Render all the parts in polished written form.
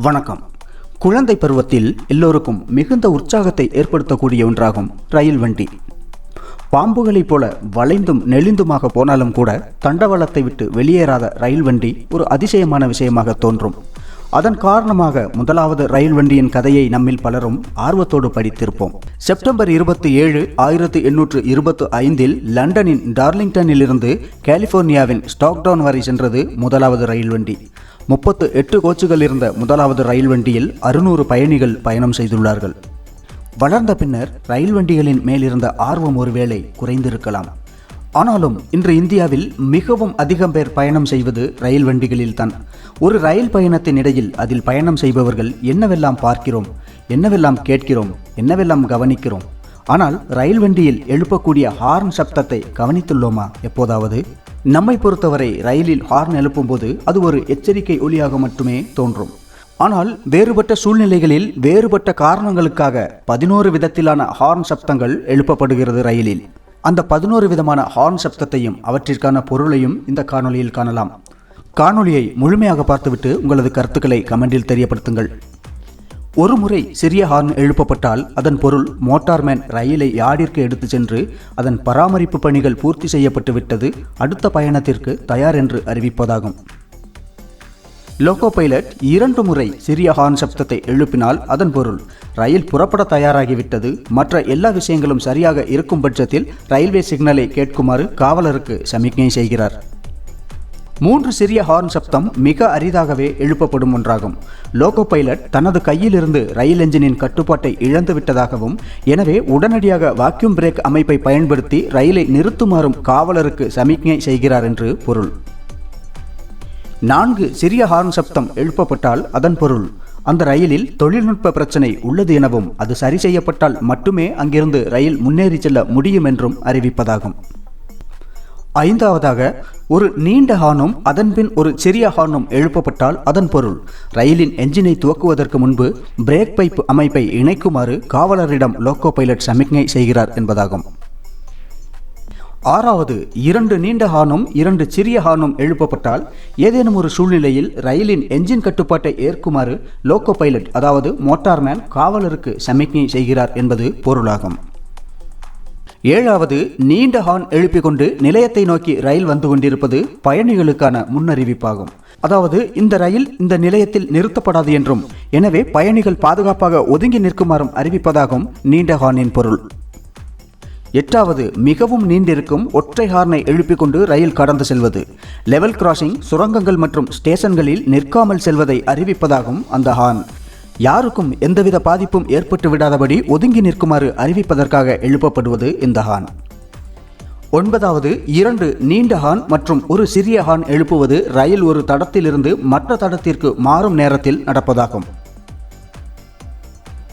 வணக்கம். குழந்தை பருவத்தில் எல்லோருக்கும் மிகுந்த உற்சாகத்தை ஏற்படுத்தக்கூடிய ஒன்றாகும் ரயில் வண்டி. பாம்புகளைப் போல வளைந்தும் நெளிந்துமாக போனாலும் கூட தண்டவாளத்தை விட்டு வெளியேறாத ரயில் வண்டி ஒரு அதிசயமான விஷயமாக தோன்றும். அதன் காரணமாக முதலாவது ரயில் வண்டியின் கதையை நம்மில் பலரும் ஆர்வத்தோடு படித்திருப்போம். செப்டம்பர் 27, 1825 லண்டனின் டார்லிங்டனிலிருந்து கலிபோர்னியாவின் ஸ்டாக்டவுன் வரை சென்றது முதலாவது ரயில் வண்டி. 38 கோச்சுகள் இருந்த முதலாவது ரயில் வண்டியில் 600 பயணிகள் பயணம் செய்துள்ளார்கள். வளர்ந்த பின்னர் ரயில் வண்டிகளின் மேலிருந்த ஆர்வம் ஒருவேளை குறைந்திருக்கலாம். ஆனாலும் இன்று இந்தியாவில் மிகவும் அதிகம் பேர் பயணம் செய்வது ரயில் வண்டிகளில்தான். ஒரு ரயில் பயணத்தின் இடையில் அதில் பயணம் செய்பவர்கள் என்னவெல்லாம் பார்க்கிறோம், என்னவெல்லாம் கேட்கிறோம், என்னவெல்லாம் கவனிக்கிறோம். ஆனால் ரயில் வண்டியில் எழுப்பக்கூடிய ஹார்ன் சப்தத்தை கவனித்துள்ளோமா எப்போதாவது? நம்மை பொறுத்தவரை ரயிலில் ஹார்ன் எழுப்பும்போது அது ஒரு எச்சரிக்கை ஒலியாக மட்டுமே தோன்றும். ஆனால் வேறுபட்ட சூழ்நிலைகளில் வேறுபட்ட காரணங்களுக்காக 11 விதத்திலான ஹார்ன் சப்தங்கள் எழுப்பப்படுகிறது ரயிலில். அந்த 11 விதமான ஹார்ன் சப்தத்தையும் அவற்றிற்கான பொருளையும் இந்த காணொலியில் காணலாம். காணொலியை முழுமையாக பார்த்துவிட்டு உங்களது கருத்துக்களை கமெண்டில் தெரியப்படுத்துங்கள். ஒரு முறை சிறிய ஹார்ன் எழுப்பப்பட்டால் அதன் பொருள் மோட்டார்மேன் ரயிலை யார்டிற்கு எடுத்து சென்று அதன் பராமரிப்பு பணிகள் பூர்த்தி செய்யப்பட்டு விட்டது, அடுத்த பயணத்திற்கு தயார் என்று அறிவிப்பதாகும். லோகோ பைலட் 2 முறை சிறிய ஹார்ன் சப்தத்தை எழுப்பினால் அதன் பொருள் ரயில் புறப்பட தயாராகிவிட்டது, மற்ற எல்லா விஷயங்களும் சரியாக இருக்கும் பட்சத்தில் ரயில்வே சிக்னலை கேட்குமாறு காவலருக்கு சமிக்ஞை செய்கிறார். 3 சிறிய ஹார்ன் சப்தம் மிக அரிதாகவே எழுப்பப்படும் ஒன்றாகும். லோகோ பைலட் தனது கையிலிருந்து ரயில் என்ஜினின் கட்டுப்பாட்டை இழந்து விட்டதாகவும், எனவே உடனடியாக வாக்யூம் பிரேக் அமைப்பை பயன்படுத்தி ரயிலை நிறுத்துமாறும் காவலருக்கு சமிக்ஞை செய்கிறார் என்று பொருள். 4 சிறிய ஹார்ன் சப்தம் எழுப்பப்பட்டால் அதன் பொருள் அந்த ரயிலில் தொழில்நுட்ப பிரச்சனை உள்ளது எனவும், அது சரி செய்யப்பட்டால் மட்டுமே அங்கிருந்து ரயில் முன்னேறி செல்ல முடியும் என்றும் அறிவிப்பதாகும். 5வதாக ஒரு நீண்ட ஹார்னும் அதன்பின் ஒரு சிறிய ஹார்னும் எழுப்பப்பட்டால் அதன் பொருள் ரயிலின் என்ஜினை துவக்குவதற்கு முன்பு பிரேக் பைப் அமைப்பை இணைக்குமாறு காவலரிடம் லோகோ பைலட் சமிக்ஞை செய்கிறார் என்பதாகும். 6வது 2 நீண்ட ஹார்னும் 2 சிறிய ஹார்னும் எழுப்பப்பட்டால் ஏதேனும் ஒரு சூழ்நிலையில் ரயிலின் என்ஜின் கட்டுப்பாட்டை ஏற்குமாறு லோகோ பைலட் அதாவது மோட்டார்மேன் காவலருக்கு சமிக்ஞை செய்கிறார் என்பது பொருளாகும். 7வது நீண்ட ஹார்ன் எழுப்பிக் கொண்டு நிலையத்தை நோக்கி ரயில் வந்து கொண்டிருப்பது பயணிகளுக்கான முன்னறிவிப்பாகும். அதாவது இந்த ரயில் இந்த நிலையத்தில் நிறுத்தப்படாது என்றும், எனவே பயணிகள் பாதுகாப்பாக ஒதுங்கி நிற்குமாறும் அறிவிப்பதாகும் நீண்ட ஹார்னின் பொருள். 8வது மிகவும் நீண்டிருக்கும் ஒற்றை ஹார்னை எழுப்பிக் கொண்டு ரயில் கடந்து செல்வது. லெவல் கிராசிங், சுரங்கங்கள் மற்றும் ஸ்டேஷன்களில் நிற்காமல் செல்வதை அறிவிப்பதாகும் அந்த ஹார்ன். யாருக்கும் எந்தவித பாதிப்பும் ஏற்பட்டு விடாதபடி ஒதுங்கி நிற்குமாறு அறிவிப்பதற்காக எழுப்பப்படுவது இந்த ஹார்ன். 9வது 2 நீண்ட ஹார்ன் மற்றும் ஒரு சிறிய ஹார்ன் எழுப்புவது ரயில் ஒரு தடத்திலிருந்து மற்ற தடத்திற்கு மாறும் நேரத்தில் நடப்பதாகும்.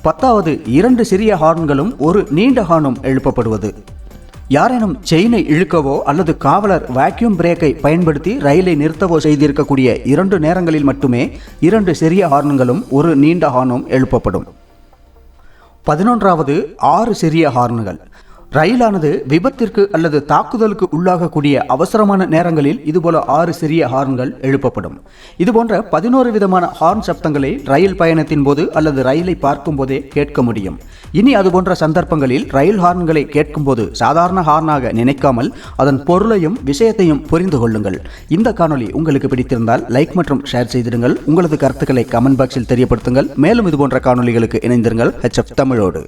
10வது 2 சிறிய ஹார்ன்களும் ஒரு நீண்ட ஹார்னும் எழுப்பப்படுவது. யாரேனும் செயினை இழுக்கவோ அல்லது காவலர் வாக்யூம் பிரேக்கை பயன்படுத்தி ரயிலை நிறுத்தவோ செய்திருக்கக்கூடிய 2 நேரங்களில் மட்டுமே 2 சிறிய ஹார்ன்களும் ஒரு நீண்ட ஹார்னும் எழுப்பப்படும். 11வது 6 சிறிய ஹார்ன்கள். ரயிலானது விபத்திற்கு அல்லது தாக்குதலுக்கு உள்ளாகக்கூடிய அவசரமான நேரங்களில் இதுபோல 6 சிறிய ஹார்ன்கள் எழுப்பப்படும். இதுபோன்ற 11 விதமான ஹார்ன் சப்தங்களை ரயில் பயணத்தின் போது அல்லது ரயிலை பார்க்கும் போதே கேட்க முடியும். இனி அதுபோன்ற சந்தர்ப்பங்களில் ரயில் ஹார்ன்களை கேட்கும்போது சாதாரண ஹார்னாக நினைக்காமல் அதன் பொருளையும் விஷயத்தையும் புரிந்து கொள்ளுங்கள். இந்த காணொலி உங்களுக்கு பிடித்திருந்தால் லைக் மற்றும் ஷேர் செய்திடுங்கள். உங்களது கருத்துக்களை கமெண்ட் பாக்ஸில் தெரியப்படுத்துங்கள். மேலும் இதுபோன்ற காணொலிகளுக்கு இணைந்திருங்கள் HF தமிழோடு.